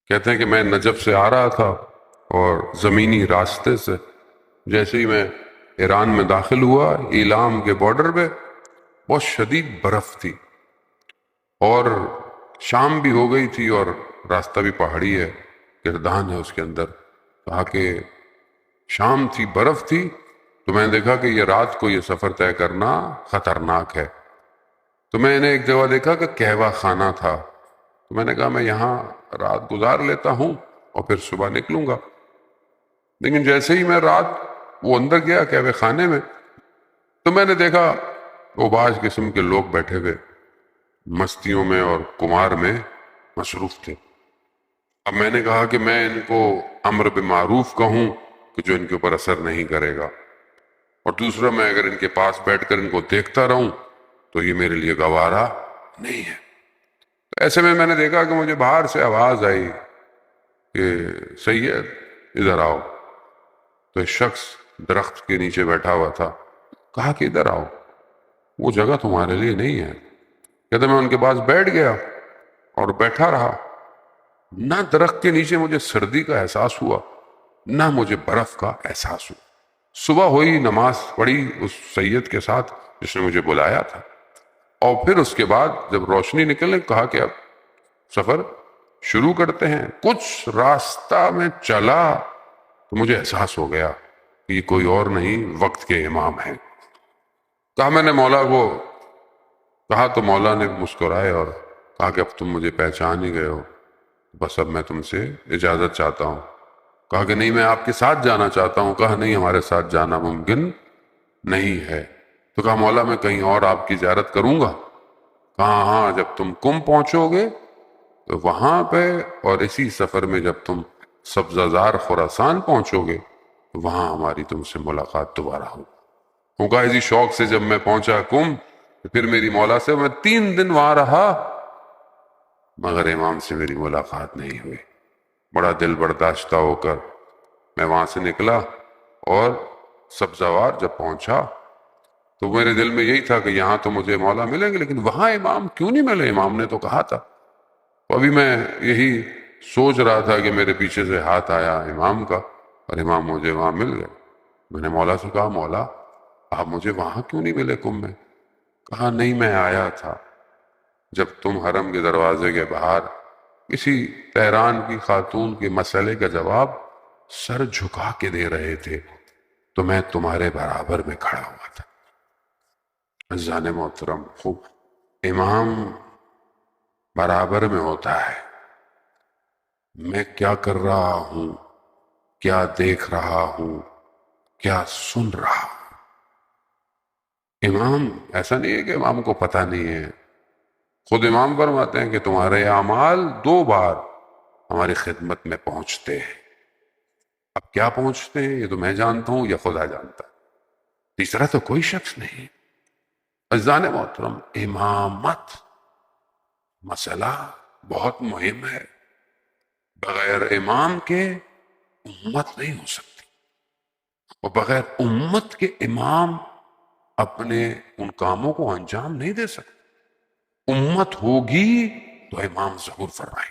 کہتے ہیں کہ میں نجف سے آ رہا تھا اور زمینی راستے سے جیسے ہی میں ایران میں داخل ہوا، ایلام کے بارڈر پہ بہت شدید برف تھی اور شام بھی ہو گئی تھی اور راستہ بھی پہاڑی ہے، گردان ہے اس کے اندر۔ کہا کہ شام تھی، برف تھی، تو میں نے دیکھا کہ یہ رات کو یہ سفر طے کرنا خطرناک ہے۔ تو میں نے ایک جگہ دیکھا کہ قہوہ خانہ تھا، تو میں نے کہا میں یہاں رات گزار لیتا ہوں اور پھر صبح نکلوں گا۔ لیکن جیسے ہی میں رات وہ اندر گیا قہوہ خانے میں، تو میں نے دیکھا اوباش قسم کے لوگ بیٹھے ہوئے مستیوں میں اور کمار میں مصروف تھے۔ اب میں نے کہا کہ میں ان کو امر بالمعروف کہوں کہ جو ان کے اوپر اثر نہیں کرے گا، اور دوسرا میں اگر ان کے پاس بیٹھ کر ان کو دیکھتا رہوں تو یہ میرے لیے گوارا نہیں ہے۔ تو ایسے میں نے دیکھا کہ مجھے باہر سے آواز آئی کہ سید ادھر آؤ۔ تو ایک شخص درخت کے نیچے بیٹھا ہوا تھا، کہا کہ ادھر آؤ، وہ جگہ تمہارے لیے نہیں ہے۔ کہتے میں ان کے پاس بیٹھ گیا اور بیٹھا رہا۔ نہ درخت کے نیچے مجھے سردی کا احساس ہوا، نہ مجھے برف کا احساس ہوا۔ صبح ہوئی، نماز پڑھی اس سید کے ساتھ جس نے مجھے بلایا تھا، اور پھر اس کے بعد جب روشنی نکلنے کہا کہ اب سفر شروع کرتے ہیں۔ کچھ راستہ میں چلا تو مجھے احساس ہو گیا کہ یہ کوئی اور نہیں، وقت کے امام ہیں۔ کہا میں نے مولا کو کہا تو مولا نے مسکرائے اور کہا کہ اب تم مجھے پہچان ہی گئے ہو، بس اب میں تم سے اجازت چاہتا ہوں۔ کہا کہ نہیں، میں آپ کے ساتھ جانا چاہتا ہوں۔ کہا نہیں، ہمارے ساتھ جانا ممکن نہیں ہے۔ تو کہا مولا میں کہیں اور آپ کی زیارت کروں گا؟ کہا ہاں، جب تم کم پہنچو گے تو وہاں پہ، اور اسی سفر میں جب تم سبزہ زار خراسان پہنچو گے تو وہاں ہماری تم سے ملاقات دوبارہ ہو۔ وہ کہا اسی شوق سے جب میں پہنچا کم، پھر میری مولا سے میں 3 دن وہاں رہا، مگر امام سے میری ملاقات نہیں ہوئی۔ بڑا دل برداشتہ ہو کر میں وہاں سے نکلا اور سبزوار جب پہنچا تو میرے دل میں یہی تھا کہ یہاں تو مجھے مولا ملیں گے، لیکن وہاں امام کیوں نہیں ملے؟ امام نے تو کہا تھا۔ تو ابھی میں یہی سوچ رہا تھا کہ میرے پیچھے سے ہاتھ آیا امام کا اور امام مجھے وہاں مل گئے۔ میں نے مولا سے کہا مولا آپ مجھے وہاں کیوں نہیں ملے کم میں؟ کہا نہیں، میں آیا تھا جب تم حرم کے دروازے کے باہر کسی تہران کی خاتون کے مسئلے کا جواب سر جھکا کے دے رہے تھے تو میں تمہارے برابر میں کھڑا ہوا تھا۔ عزیزان محترم، خوب امام برابر میں ہوتا ہے۔ میں کیا کر رہا ہوں، کیا دیکھ رہا ہوں، کیا سن رہا ہوں۔ امام ایسا نہیں ہے کہ امام کو پتہ نہیں ہے۔ خود امام فرماتے ہیں کہ تمہارے اعمال 2 بار ہماری خدمت میں پہنچتے ہیں۔ اب کیا پہنچتے ہیں یہ تو میں جانتا ہوں یا خدا جانتا ہے، تیسرا تو کوئی شخص نہیں۔ عزیزان محترم، امامت مسئلہ بہت مہم ہے۔ بغیر امام کے امت نہیں ہو سکتی، اور بغیر امت کے امام اپنے ان کاموں کو انجام نہیں دے سکتے۔ امت ہوگی تو امام ظہور فرمائے۔